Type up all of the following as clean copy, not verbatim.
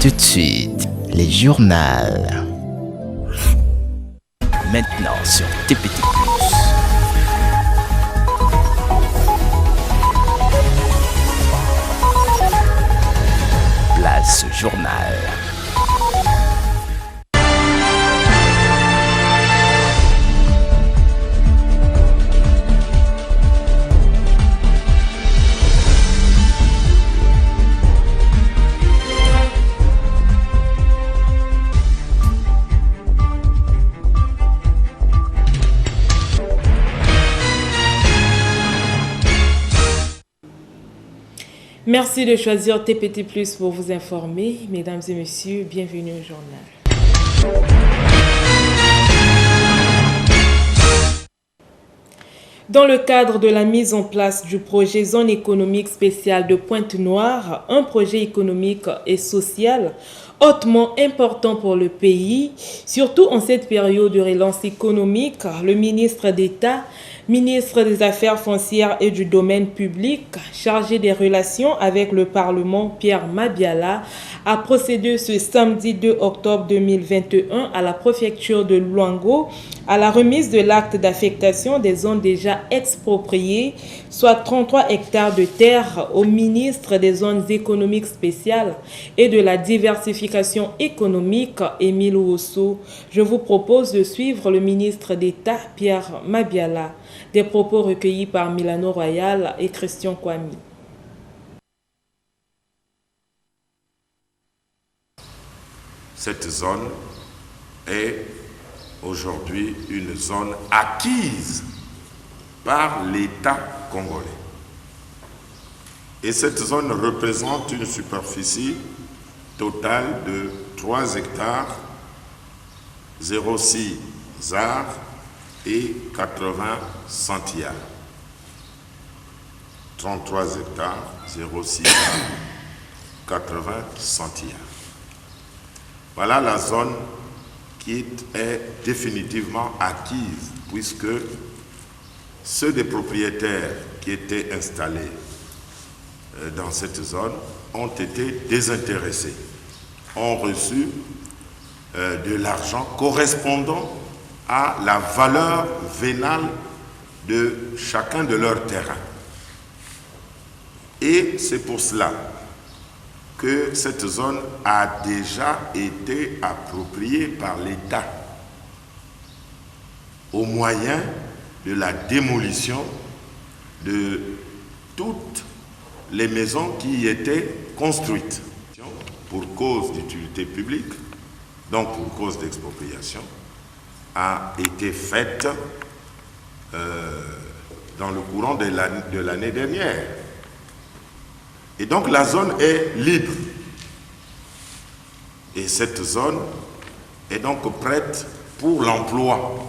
Tout de suite, les journaux. Maintenant sur TPT+. Place journal. Merci de choisir TPT+, pour vous informer. Mesdames et messieurs, bienvenue au journal. Dans le cadre de la mise en place du projet Zone économique spéciale de Pointe-Noire, un projet économique et social hautement important pour le pays, surtout en cette période de relance économique, le ministre d'État, ministre des Affaires foncières et du domaine public, chargé des relations avec le Parlement, Pierre Mabiala, a procédé ce samedi 2 octobre 2021 à la préfecture de Luango à la remise de l'acte d'affectation des zones déjà expropriées, soit 33 hectares de terre, au ministre des zones économiques spéciales et de la diversification économique, Émile Rousseau. Je vous propose de suivre le ministre d'État, Pierre Mabiala. Des propos recueillis par Milano Royal et Christian Kwame. Cette zone est aujourd'hui une zone acquise par l'État congolais. Et cette zone représente une superficie totale de 3 hectares, 0,6 arts et 80 centiares. 33 hectares, 0,6 arts, 80 centiares. Voilà la zone qui est définitivement acquise, puisque ceux des propriétaires qui étaient installés dans cette zone ont été désintéressés, ont reçu de l'argent correspondant à la valeur vénale de chacun de leurs terrains. Et c'est pour cela que cette zone a déjà été appropriée par l'État au moyen de la démolition de toutes les maisons qui y étaient construites pour cause d'utilité publique, donc pour cause d'expropriation, a été faite dans le courant de l'année dernière. Et donc la zone est libre. Et cette zone est donc prête pour l'emploi.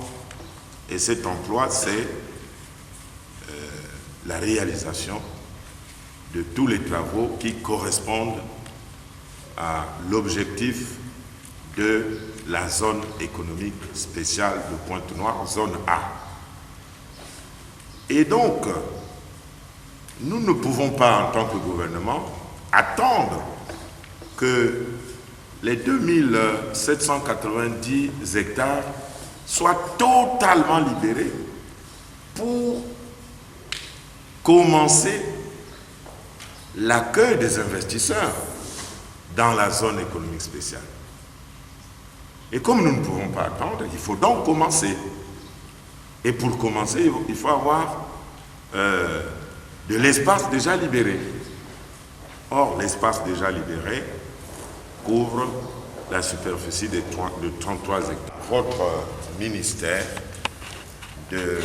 Et cet emploi, c'est la réalisation de tous les travaux qui correspondent à l'objectif de la zone économique spéciale de Pointe-Noire, zone A. Et donc, nous ne pouvons pas, en tant que gouvernement, attendre que les 2790 hectares soient totalement libérés pour commencer l'accueil des investisseurs dans la zone économique spéciale. Et comme nous ne pouvons pas attendre, il faut donc commencer. Et pour commencer, il faut avoir de l'espace déjà libéré. Or, l'espace déjà libéré couvre la superficie de 33 hectares. Votre ministère de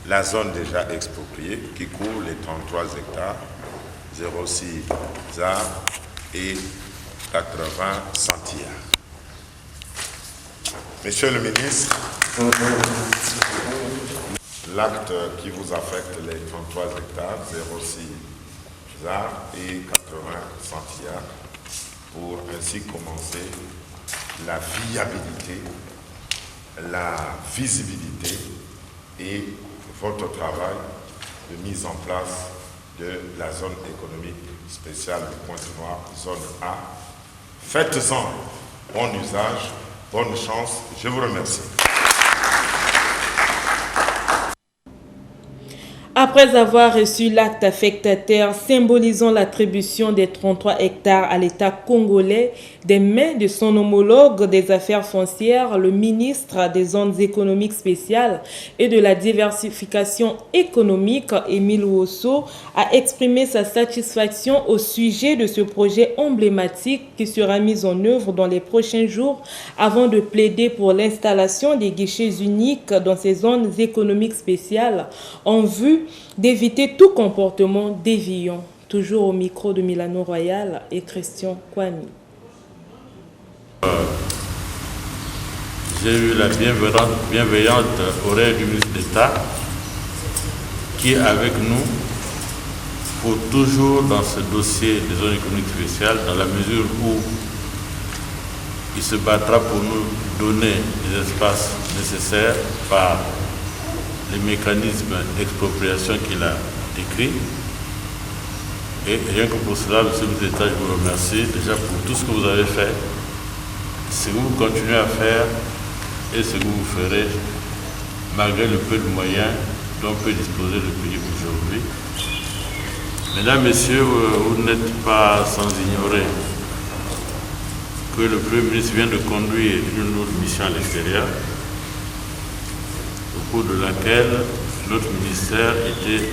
la zone déjà expropriée, qui couvre les 33 hectares, 0,6 arts et 80 centiares. Monsieur le ministre, l'acte qui vous affecte les 33 hectares, 0,6 arts et 80 centiares, pour ainsi commencer la viabilité, la visibilité et votre travail de mise en place de la zone économique spéciale de Pointe-Noire, zone A, Faites-en bon usage, bonne chance. Je vous remercie. Après avoir reçu l'acte affectataire symbolisant l'attribution des 33 hectares à l'État congolais des mains de son homologue des affaires foncières, le ministre des zones économiques spéciales et de la diversification économique, Émile Wosso, a exprimé sa satisfaction au sujet de ce projet emblématique qui sera mis en œuvre dans les prochains jours avant de plaider pour l'installation des guichets uniques dans ces zones économiques spéciales en vue d'éviter tout comportement déviant. Toujours au micro de Milano Royal et Christian Kwani. J'ai eu la bienveillante oreille du ministre d'État qui est avec nous pour toujours dans ce dossier des zones économiques spéciales, dans la mesure où il se battra pour nous donner les espaces nécessaires par les mécanismes d'expropriation qu'il a décrits. Et rien que pour cela, monsieur le ministre d'État, je vous remercie déjà pour tout ce que vous avez fait, ce que vous continuez à faire et ce que vous ferez malgré le peu de moyens dont peut disposer le pays aujourd'hui. Mesdames, Messieurs, vous n'êtes pas sans ignorer que le Premier ministre vient de conduire une autre mission à l'extérieur, au cours de laquelle notre ministère était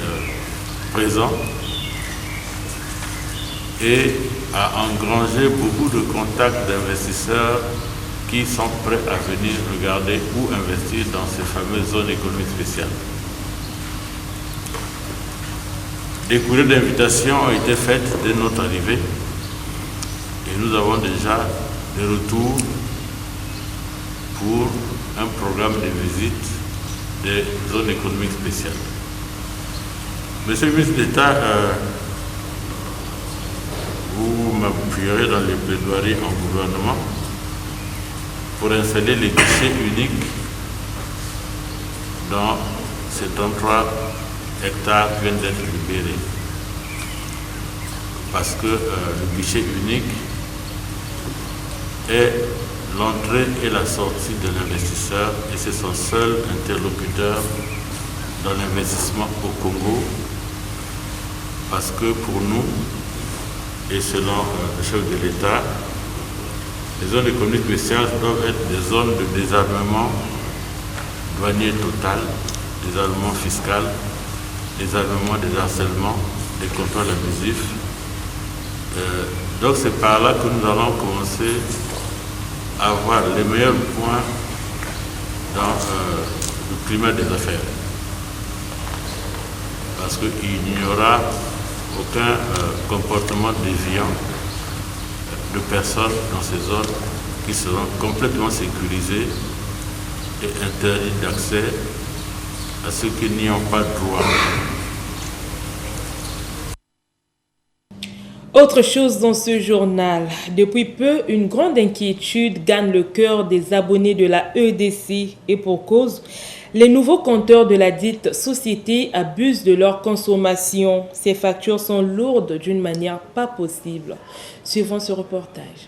présent et a engrangé beaucoup de contacts d'investisseurs qui sont prêts à venir regarder où investir dans ces fameuses zones économiques spéciales. Des courriers d'invitation ont été faits dès notre arrivée et nous avons déjà des retours pour un programme de visite des zones économiques spéciales. Monsieur le ministre d'État, vous m'appuierez dans les plaidoiries en gouvernement pour installer les guichets uniques dans ces 33 hectares qui viennent d'être libérés. Parce que le guichet unique est l'entrée et la sortie de l'investisseur et c'est son seul interlocuteur dans l'investissement au Congo. Parce que pour nous, et selon le chef de l'État, les zones économiques spéciales doivent être des zones de désarmement douanier total, désarmement fiscal, désarmement des harcèlements, des contrôles abusifs. Donc c'est par là que nous allons commencer à avoir les meilleurs points dans le climat des affaires. Parce qu'il n'y aura aucun comportement déviant de personnes dans ces zones qui seront complètement sécurisées et interdites d'accès à ceux qui n'y ont pas droit. Autre chose dans ce journal, depuis peu, une grande inquiétude gagne le cœur des abonnés de la EDC et pour cause, les nouveaux compteurs de la dite société abusent de leur consommation. Ces factures sont lourdes d'une manière pas possible. Suivons ce reportage.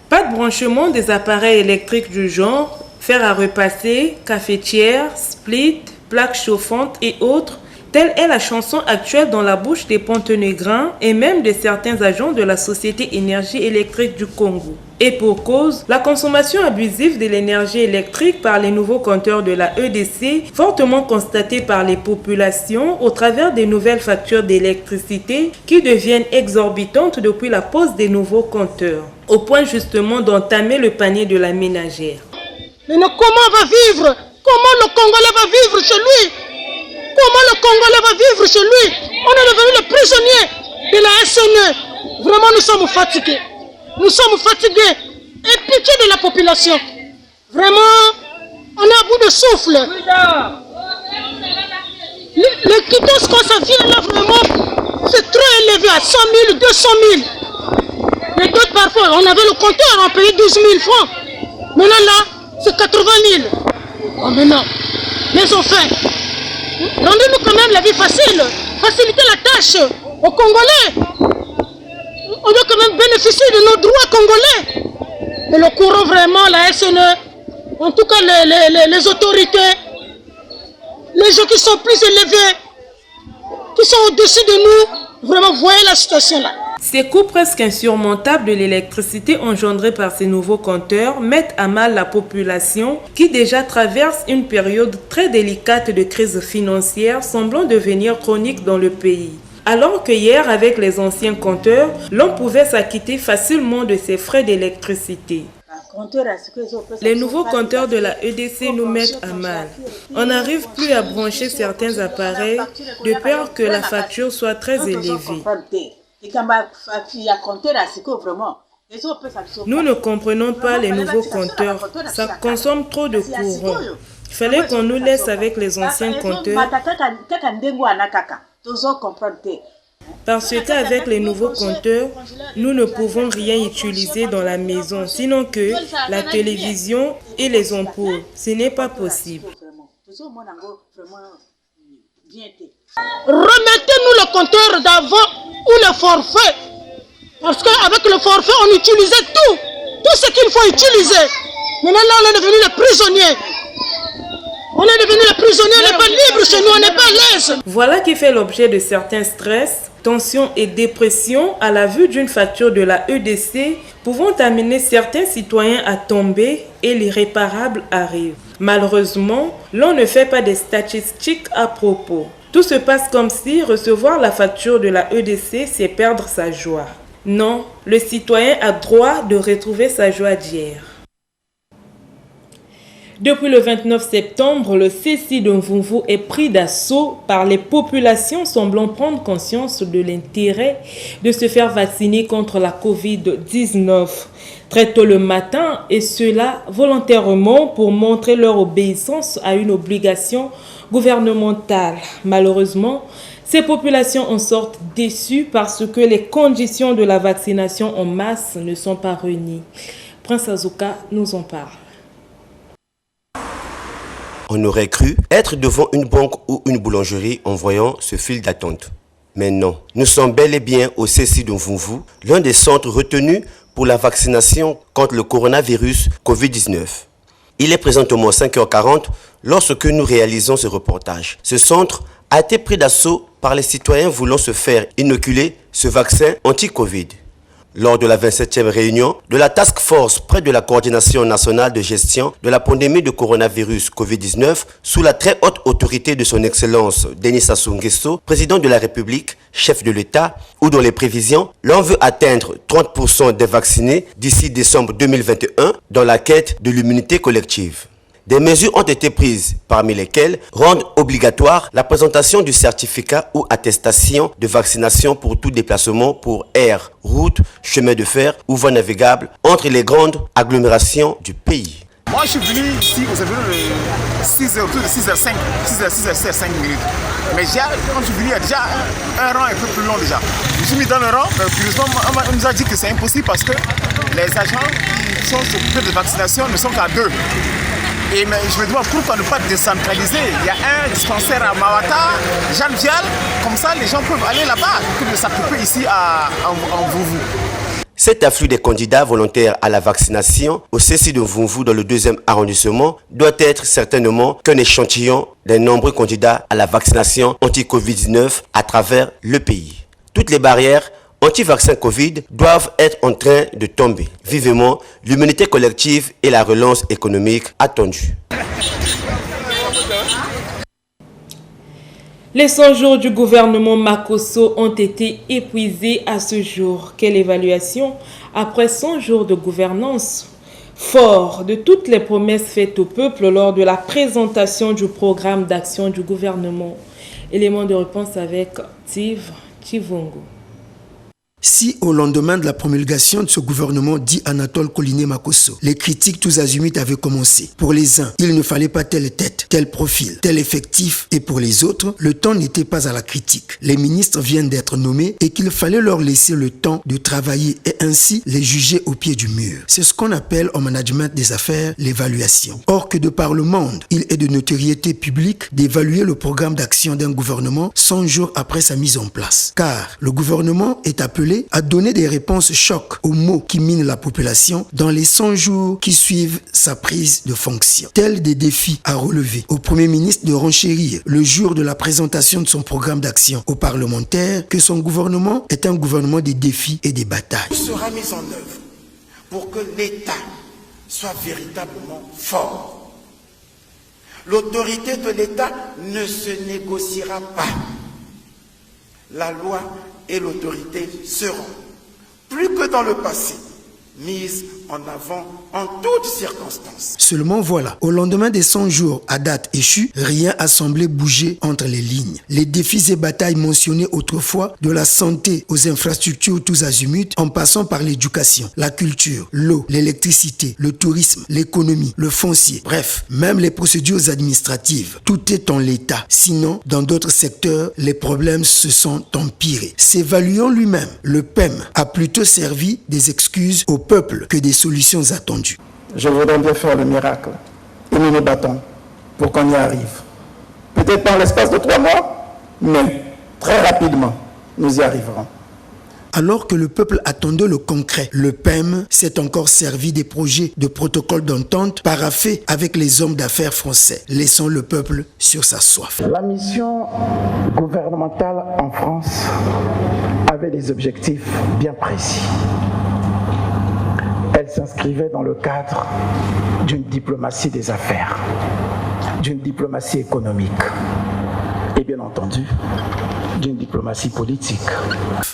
Pas de branchement des appareils électriques du genre, fer à repasser, cafetière, split, plaques chauffantes et autres. Telle est la chanson actuelle dans la bouche des Pontenégrins et même de certains agents de la Société Énergie électrique du Congo. Et pour cause, la consommation abusive de l'énergie électrique par les nouveaux compteurs de la EDC, fortement constatée par les populations au travers des nouvelles factures d'électricité qui deviennent exorbitantes depuis la pose des nouveaux compteurs, au point justement d'entamer le panier de la ménagère. Mais comment va vivre? Comment le Congolais va vivre chez lui? Comment le Congolais va vivre chez lui? On est devenu les prisonniers de la SNE. Vraiment, nous sommes fatigués. Nous sommes fatigués. Et pitié de la population. Vraiment, on est à bout de souffle. Le quittance, quand ça vient là, vraiment, c'est trop élevé à 100 000, 200 000. Mais d'autres, parfois, on avait le compteur, on payait 12 000 francs. Maintenant, là, c'est 80 000. Oh, maintenant, mais enfin, rendez-nous quand même la vie facile. Faciliter la tâche aux Congolais. on doit quand même bénéficier de nos droits congolais. Et le courant vraiment, la SNE, en tout cas les autorités, les gens qui sont plus élevés, qui sont au-dessus de nous, vraiment voyez la situation là. Ces coûts presque insurmontables de l'électricité engendrés par ces nouveaux compteurs mettent à mal la population qui déjà traverse une période très délicate de crise financière semblant devenir chronique dans le pays. Alors que hier, avec les anciens compteurs, l'on pouvait s'acquitter facilement de ses frais d'électricité. Les nouveaux compteurs de la EDC nous mettent à mal. On n'arrive plus à brancher certains appareils de peur que la facture soit très élevée. Nous ne comprenons pas les nouveaux compteurs. Ça consomme trop de courant. Il fallait qu'on nous laisse avec les anciens compteurs. Parce qu'avec les nouveaux compteurs, nous ne pouvons rien utiliser dans la maison, sinon que la télévision et les ampoules. Ce n'est pas possible. Remettez-nous le compteur d'avant ou le forfait. Parce qu'avec le forfait, on utilisait tout. Tout ce qu'il faut utiliser. Maintenant, là, on est devenus les prisonniers. On est devenus les prisonniers, on n'est pas libres chez nous, on n'est pas à l'aise. Voilà qui fait l'objet de certains stress, tensions et dépressions à la vue d'une facture de la EDC pouvant amener certains citoyens à tomber et l'irréparable arrive. Malheureusement, l'on ne fait pas des statistiques à propos. Tout se passe comme si recevoir la facture de la EDC, c'est perdre sa joie. Non, le citoyen a droit de retrouver sa joie d'hier. Depuis le 29 septembre, le CECI de Mvumvu est pris d'assaut par les populations semblant prendre conscience de l'intérêt de se faire vacciner contre la Covid-19 très tôt le matin, et cela volontairement pour montrer leur obéissance à une obligation gouvernementale. Malheureusement, ces populations en sortent déçues parce que les conditions de la vaccination en masse ne sont pas réunies. Prince Azuka nous en parle. On aurait cru être devant une banque ou une boulangerie en voyant ce fil d'attente. Mais non, nous sommes bel et bien au CECI de Mvumvu, l'un des centres retenus pour la vaccination contre le coronavirus Covid-19. Il est présentement 5h40 lorsque nous réalisons ce reportage. Ce centre a été pris d'assaut par les citoyens voulant se faire inoculer ce vaccin anti-Covid. Lors de la 27e réunion de la Task Force près de la Coordination nationale de gestion de la pandémie de coronavirus Covid-19 sous la très haute autorité de son Excellence Denis Sassou Nguesso, président de la République, chef de l'État, où dans les prévisions, l'on veut atteindre 30% des vaccinés d'ici décembre 2021 dans la quête de l'immunité collective. Des mesures ont été prises, parmi lesquelles rendre obligatoire la présentation du certificat ou attestation de vaccination pour tout déplacement pour air, route, chemin de fer ou voie navigable entre les grandes agglomérations du pays. Moi, je suis venu ici aux environs de 6h, 6h05, 6h5 minutes. Mais quand je suis venu, il y a déjà un rang un peu plus long déjà. Je me suis mis dans le rang, mais curieusement, on nous a dit que c'est impossible parce que les agents qui sont occupés de vaccination ne sont qu'à 2. Et mais je me demande pourquoi ne pas décentraliser. Il y a un dispensaire à Mawata, Jeanne Vial, comme ça les gens peuvent aller là-bas, que de s'occuper ici en Mvumvu. Cet afflux des candidats volontaires à la vaccination au CECI de Mvumvu dans le 2e arrondissement doit être certainement qu'un échantillon des nombreux candidats à la vaccination anti-Covid-19 à travers le pays. Toutes les barrières anti-vaccin Covid doivent être en train de tomber. Vivement l'immunité collective et la relance économique attendue. Les 100 jours du gouvernement Makosso ont été épuisés à ce jour. Quelle évaluation après 100 jours de gouvernance? Fort de toutes les promesses faites au peuple lors de la présentation du programme d'action du gouvernement. Élément de réponse avec Tiv Chivongo. Si au lendemain de la promulgation de ce gouvernement dit Anatole Coliné Makosso, les critiques tous azimuts avaient commencé. Pour les uns, il ne fallait pas telle tête, tel profil, tel effectif, et pour les autres, le temps n'était pas à la critique. Les ministres viennent d'être nommés et qu'il fallait leur laisser le temps de travailler et ainsi les juger au pied du mur. C'est ce qu'on appelle au management des affaires l'évaluation. Or que de par le monde, il est de notoriété publique d'évaluer le programme d'action d'un gouvernement 100 jours après sa mise en place. Car le gouvernement est appelé congolais a donné des réponses choc aux maux qui minent la population dans les 100 jours qui suivent sa prise de fonction. Tels des défis à relever au Premier ministre de renchérir le jour de la présentation de son programme d'action aux parlementaires que son gouvernement est un gouvernement des défis et des batailles. Sera mise en œuvre pour que l'État soit véritablement fort. L'autorité de l'État ne se négociera pas. La loi et l'autorité seront, plus que dans le passé, mises en avant en toutes circonstances. Seulement voilà, au lendemain des 100 jours à date échue, rien a semblé bouger entre les lignes. Les défis et batailles mentionnés autrefois, de la santé aux infrastructures tous azimuts, en passant par l'éducation, la culture, l'eau, l'électricité, le tourisme, l'économie, le foncier, bref, même les procédures administratives, tout est en l'état. Sinon, dans d'autres secteurs, les problèmes se sont empirés. S'évaluant lui-même, le PEM a plutôt servi des excuses au peuple que des solutions attendues. Je voudrais bien faire le miracle et nous nous battons pour qu'on y arrive. Peut-être pas en l'espace de 3 mois, mais très rapidement, nous y arriverons. Alors que le peuple attendait le concret, le PEM s'est encore servi des projets de protocole d'entente paraphés avec les hommes d'affaires français, laissant le peuple sur sa soif. La mission gouvernementale en France avait des objectifs bien précis. Elle s'inscrivait dans le cadre d'une diplomatie des affaires, d'une diplomatie économique et bien entendu d'une diplomatie politique.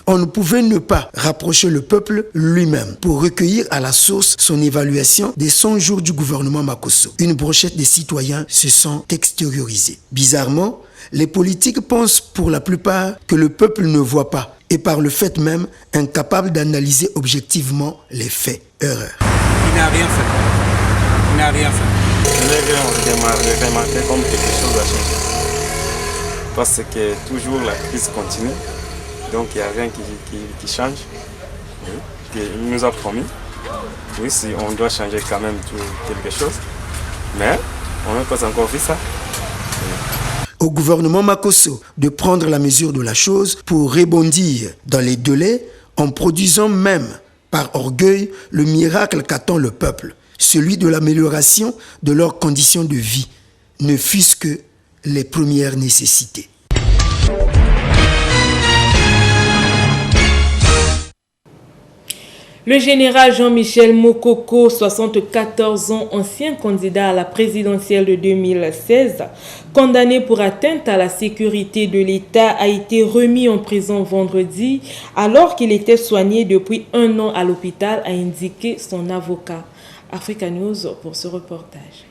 On ne pouvait ne pas rapprocher le peuple lui-même pour recueillir à la source son évaluation des 100 jours du gouvernement Makosso. Une brochette des citoyens se sont extériorisés. Bizarrement, les politiques pensent pour la plupart que le peuple ne voit pas et par le fait même incapable d'analyser objectivement les faits. Erreur. Il n'a rien fait. Il n'a rien fait. Je l'ai remarqué comme quelque chose à changer. Parce que toujours la crise continue, donc il n'y a rien qui change. Il nous a promis, oui, si on doit changer quand même quelque chose, mais on n'a pas encore vu ça. Au gouvernement Makosso de prendre la mesure de la chose pour rebondir dans les délais en produisant même par orgueil le miracle qu'attend le peuple, celui de l'amélioration de leurs conditions de vie, ne fût-ce que les premières nécessités. Le général Jean-Michel Mokoko, 74 ans, ancien candidat à la présidentielle de 2016, condamné pour atteinte à la sécurité de l'État, a été remis en prison vendredi alors qu'il était soigné depuis 1 an à l'hôpital, a indiqué son avocat. Africa News pour ce reportage.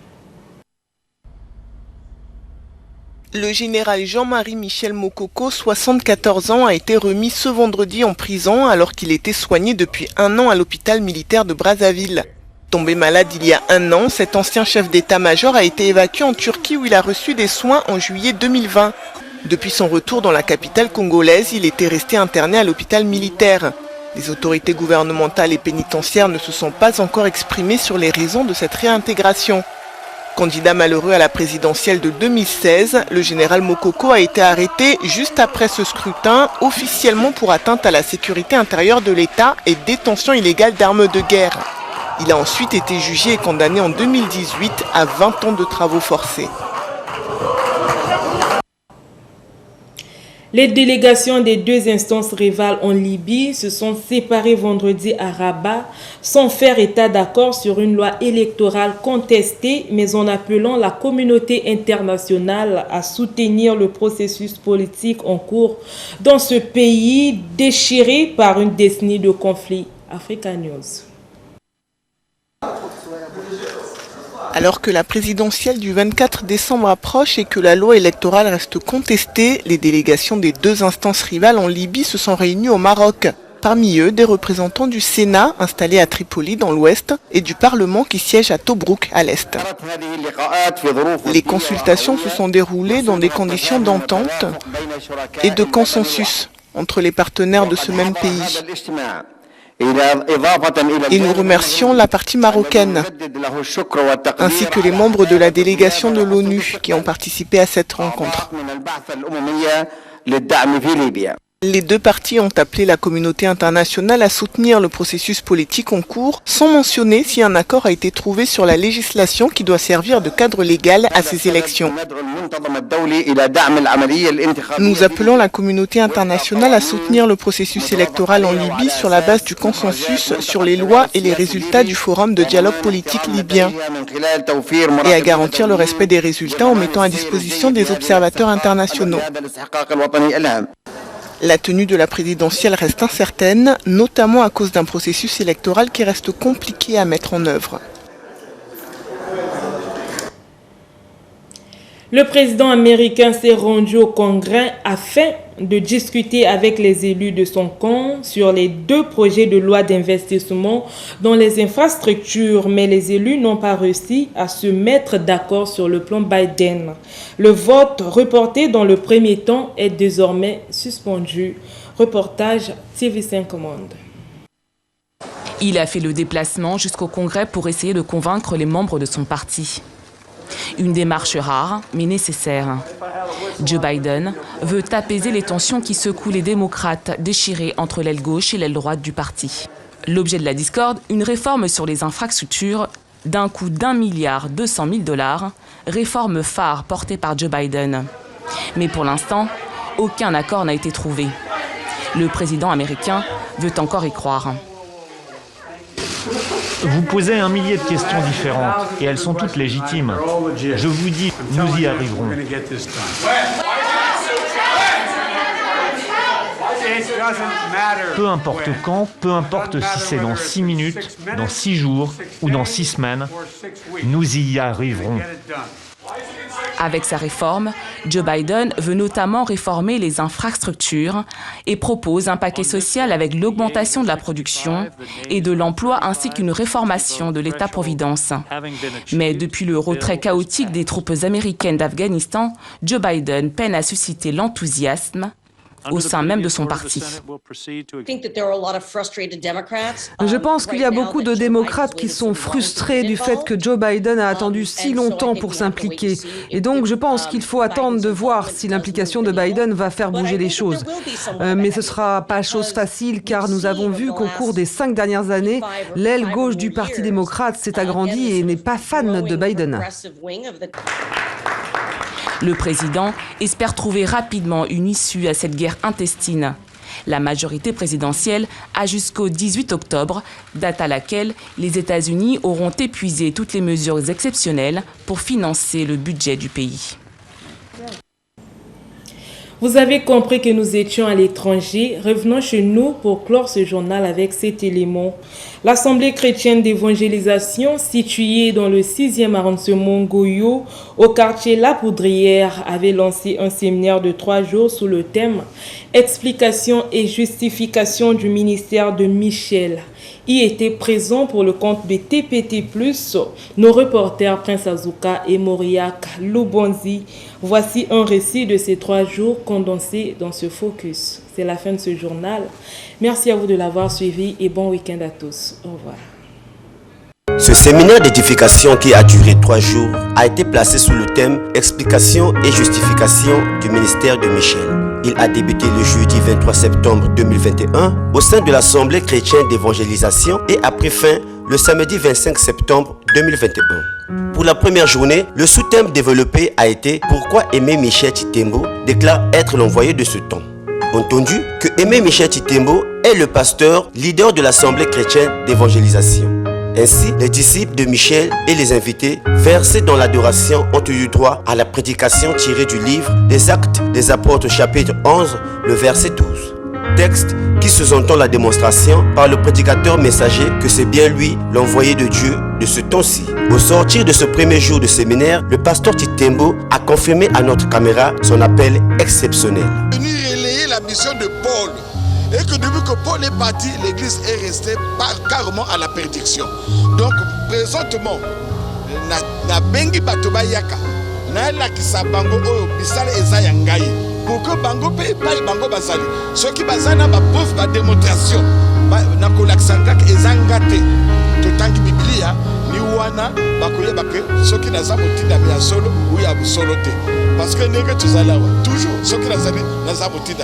Le général Jean-Marie Michel Mokoko, 74 ans, a été remis ce vendredi en prison alors qu'il était soigné depuis 1 an à l'hôpital militaire de Brazzaville. Tombé malade il y a 1 an, cet ancien chef d'état-major a été évacué en Turquie où il a reçu des soins en juillet 2020. Depuis son retour dans la capitale congolaise, il était resté interné à l'hôpital militaire. Les autorités gouvernementales et pénitentiaires ne se sont pas encore exprimées sur les raisons de cette réintégration. Candidat malheureux à la présidentielle de 2016, le général Mokoko a été arrêté juste après ce scrutin, officiellement pour atteinte à la sécurité intérieure de l'État et détention illégale d'armes de guerre. Il a ensuite été jugé et condamné en 2018 à 20 ans de travaux forcés. Les délégations des 2 instances rivales en Libye se sont séparées vendredi à Rabat sans faire état d'accord sur une loi électorale contestée, mais en appelant la communauté internationale à soutenir le processus politique en cours dans ce pays déchiré par une décennie de conflits. Africa News. Alors que la présidentielle du 24 décembre approche et que la loi électorale reste contestée, les délégations des 2 instances rivales en Libye se sont réunies au Maroc. Parmi eux, des représentants du Sénat installés à Tripoli dans l'ouest et du Parlement qui siège à Tobrouk à l'est. Les consultations se sont déroulées dans des conditions d'entente et de consensus entre les partenaires de ce même pays. Et nous remercions la partie marocaine, ainsi que les membres de la délégation de l'ONU qui ont participé à cette rencontre. Les deux parties ont appelé la communauté internationale à soutenir le processus politique en cours, sans mentionner si un accord a été trouvé sur la législation qui doit servir de cadre légal à ces élections. Nous appelons la communauté internationale à soutenir le processus électoral en Libye sur la base du consensus sur les lois et les résultats du forum de dialogue politique libyen et à garantir le respect des résultats en mettant à disposition des observateurs internationaux. La tenue de la présidentielle reste incertaine, notamment à cause d'un processus électoral qui reste compliqué à mettre en œuvre. Le président américain s'est rendu au Congrès afin de discuter avec les élus de son camp sur les deux projets de loi d'investissement dans les infrastructures, mais les élus n'ont pas réussi à se mettre d'accord sur le plan Biden. Le vote reporté dans le premier temps est désormais suspendu. Reportage TV5 Monde. Il a fait le déplacement jusqu'au Congrès pour essayer de convaincre les membres de son parti. Une démarche rare, mais nécessaire. Joe Biden veut apaiser les tensions qui secouent les démocrates déchirés entre l'aile gauche et l'aile droite du parti. L'objet de la discorde, une réforme sur les infrastructures d'un coût d'1,2 milliard, réforme phare portée par Joe Biden. Mais pour l'instant, aucun accord n'a été trouvé. Le président américain veut encore y croire. Vous posez un millier de questions différentes et elles sont toutes légitimes. Je vous dis, nous y arriverons. Peu importe quand, peu importe si c'est dans 6 minutes, dans 6 jours ou dans 6 semaines, nous y arriverons. Avec sa réforme, Joe Biden veut notamment réformer les infrastructures et propose un paquet social avec l'augmentation de la production et de l'emploi ainsi qu'une réformation de l'État-providence. Mais depuis le retrait chaotique des troupes américaines d'Afghanistan, Joe Biden peine à susciter l'enthousiasme au sein même de son parti. Je pense qu'il y a beaucoup de démocrates qui sont frustrés du fait que Joe Biden a attendu si longtemps pour s'impliquer. Et donc je pense qu'il faut attendre de voir si l'implication de Biden va faire bouger les choses. Mais ce ne sera pas chose facile car nous avons vu qu'au cours des 5 dernières années, l'aile gauche du Parti démocrate s'est agrandie et n'est pas fan de Biden. Le président espère trouver rapidement une issue à cette guerre intestine. La majorité présidentielle a jusqu'au 18 octobre, date à laquelle les États-Unis auront épuisé toutes les mesures exceptionnelles pour financer le budget du pays. Vous avez compris que nous étions à l'étranger. Revenons chez nous pour clore ce journal avec cet élément. L'Assemblée chrétienne d'évangélisation, située dans le 6e arrondissement Goyo, au quartier La Poudrière, avait lancé un séminaire de 3 jours sous le thème « Explication et justification du ministère de Michel ». Y étaient présents pour le compte de TPT+, nos reporters Prince Azuka et Moriak Lubonzi. Voici un récit de ces 3 jours condensés dans ce focus. C'est la fin de ce journal. Merci à vous de l'avoir suivi et bon week-end à tous. Au revoir. Ce séminaire d'édification qui a duré 3 jours a été placé sous le thème « Explication et justification du ministère de Michel ». Il a débuté le jeudi 23 septembre 2021 au sein de l'Assemblée chrétienne d'évangélisation et a pris fin le samedi 25 septembre 2021. Pour la première journée, le sous-thème développé a été « Pourquoi Aimé Michel Titembo déclare être l'envoyé de ce temps ». Entendu que Aimé Michel Titembo est le pasteur leader de l'Assemblée chrétienne d'évangélisation. Ainsi, les disciples de Michel et les invités, versés dans l'adoration, ont eu droit à la prédication tirée du livre des Actes des Apôtres chapitre 11, le verset 12. Texte qui sous-entend la démonstration par le prédicateur messager que c'est bien lui, l'envoyé de Dieu de ce temps-ci. Au sortir de ce premier jour de séminaire, le pasteur Titembo a confirmé à notre caméra son appel exceptionnel. Venu relayer la mission de Paul. Et que depuis que Paul est parti, l'église est restée carrément à la perdition. Donc, présentement, na bengi batoba yaka, na la kisa bango oyo bisale eza ya ngai. Pour que bango pe pai bango basali. Ceux qui bazana ba preuve ba démonstration, na kolakisanga eza ngate. Totangi Biblia ni wana bakoye bake ceux qui naza motinda ya solo ou ya solo te. parce que nègre tu as là toujours ce que les années n'a abouti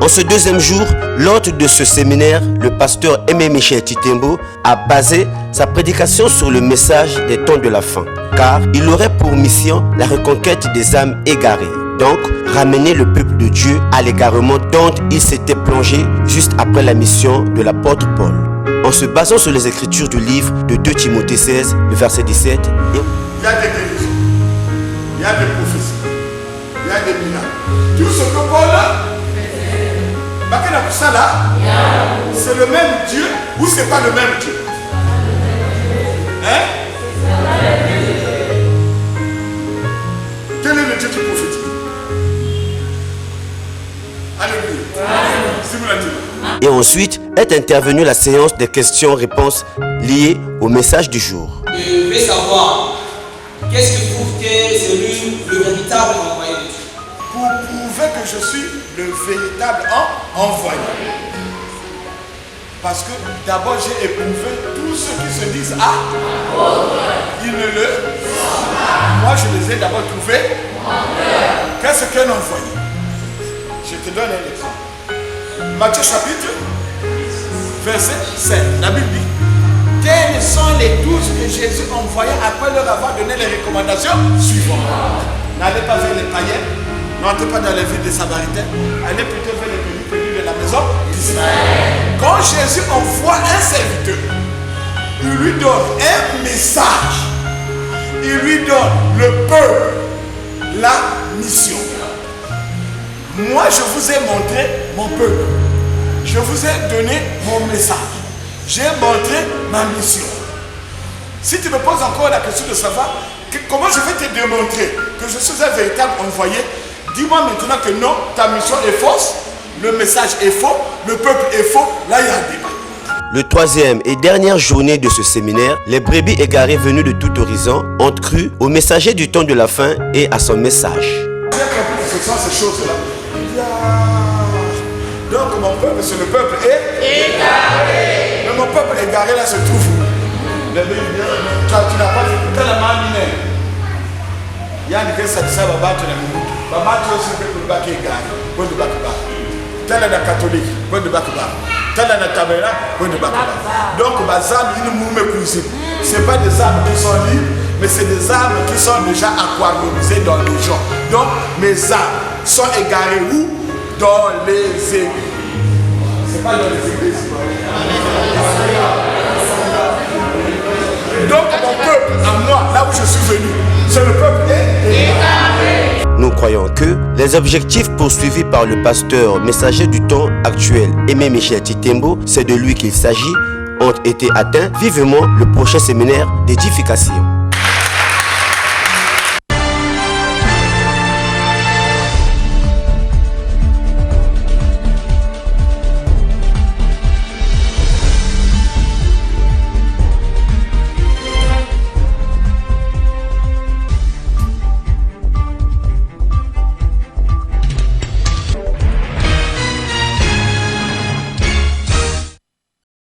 En ce deuxième jour, l'hôte de ce séminaire, le pasteur Aimé Michel Titembo, a basé sa prédication sur le message des temps de la fin, car il aurait pour mission la reconquête des âmes égarées. Donc, ramener le peuple de Dieu à l'égarement dont il s'était plongé juste après la mission de l'apôtre Paul. En se basant sur les écritures du livre de 2 Timothée 16, le verset 17, il y a des guérisons, il y a des prophéties, il y a des miracles. Tout ce que Paul c'est le même Dieu ou c'est pas le même Dieu? Hein? Quel est le Dieu qui prophétise? Alléluia. Et ensuite est intervenue la séance des questions-réponses liées au message du jour. Je veux savoir, qu'est-ce que prouve que c'est lui le véritable envoyé de Dieu? Pour prouver que je suis le véritable envoyé. Parce que d'abord j'ai éprouvé tous ceux qui se disent ils ne le sont pas. Moi je les ai d'abord trouvés. Qu'est-ce qu'un envoyé? Je te donne un exemple. Matthieu chapitre verset 7. La Bible dit: quels sont les 12 que Jésus envoyait après leur avoir donné les recommandations suivantes? N'allez pas vers les païens, n'entrez pas dans les villes des Samaritains, allez plutôt vers les pays de la maison d'Israël. Quand Jésus envoie un serviteur, il lui donne un message, il lui donne le peuple, la mission. Moi, je vous ai montré mon peuple, je vous ai donné mon message, j'ai montré ma mission. Si tu me poses encore la question de savoir comment je vais te démontrer que je suis un véritable envoyé, dis-moi maintenant que non, ta mission est fausse, le message est faux, le peuple est faux, là il y a un débat. Le troisième et dernière journée de ce séminaire, les brebis égarées venues de tout horizon ont cru au messager du temps de la fin et à son message. J'ai compris que ce sont ces choses-là. Donc mon peuple, c'est le peuple égaré. Mais mon peuple égaré là se trouve où? Tu n'as pas vu que la main mineure. Il y a une question de ça, Baba, tu l'as mis. Baba, tu as aussi fait le bac égaré. Bon de bac bas. Tel est la catholique. Bon de bac bas. Tel est la tabéra. Bon de bac bas. Donc, bazar, il nous met cuisine. Ce n'est pas des armes qui sont libres, mais c'est des armes qui sont déjà aquariumisées dans les gens. Donc, mes armes sont égarées où? Dans les églises. C'est pas dans les églises. Donc mon peuple, à moi, là où je suis venu, c'est le peuple égaré. Nous croyons que les objectifs poursuivis par le pasteur messager du temps actuel, Aimé Michel Titembo, c'est de lui qu'il s'agit, ont été atteints. Vivement le prochain séminaire d'édification.